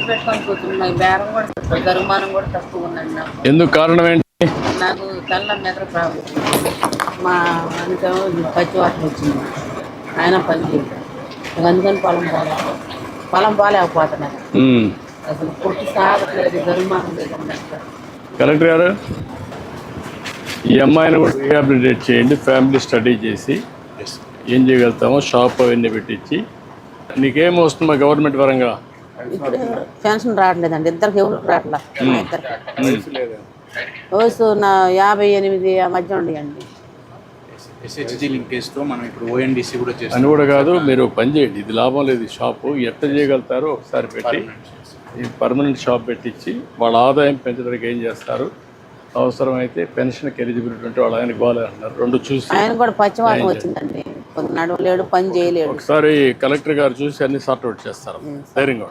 పెట్టుకొని కూర్చున్నాయి. బేరం కూడా తక్కువ, జరిమానం కూడా తక్కువ ఉందండి నాకు. ఎందుకు కారణం ఏంటి? నాకు తెల్ల నిద్ర ప్రాబ్లం. మా అందుకేమో పచ్చి వాటర్ వచ్చింది, ఆయన పని చేయలేదు. అందుకని పొలం పోలేకపోతున్నాను. అసలు పుట్టి సాగట్లేదు, జరిమానం లేదండి. కలెక్టర్ గారు, ఈ అమ్మాయిని కూడా రీహాబిలిటేట్ చేయండి. ఫ్యామిలీ స్టడీ చేసి ఏం చేయగలుగుతామో షాప్ అవన్నీ పెట్టించి. నీకేం వస్తుందా గవర్నమెంట్ పరంగా? ఇప్పుడు పెన్షన్ రావట్లేదండి, ఇద్దరికి ఎవరు రావట్లా. ఇద్దరికి వయసు నా 58 ఆ మధ్య ఉండేయండి. ఎస్హెచ్జి లింకేజ్తో మనం ఇప్పుడు ఓఎన్డీసీ కూడా చేస్తాం. అని కూడా కాదు, మీరు పని చేయండి. ఇది లాభం లేదు. ఈ షాపు ఎట్లా చేయగలుగుతారో ఒకసారి పెట్టి ఈ పర్మనెంట్ షాప్ పెట్టించి వాళ్ళ ఆదాయం పెంచడానికి ఏం చేస్తారు. అవసరమైతే పెన్షన్కి ఎలిజిబిలిటీ ఉంటే వాళ్ళు ఆయన గోలే అంటున్నారు. రెండు చూసి ఆయన కూడా పచ్చివాతం వచ్చిందండి, నడవలేడు, పని చేయలేడు. ఒకసారి కలెక్టర్ గారు చూసి అన్ని సార్ట్ అవుట్ చేస్తారు. ధైర్యంగా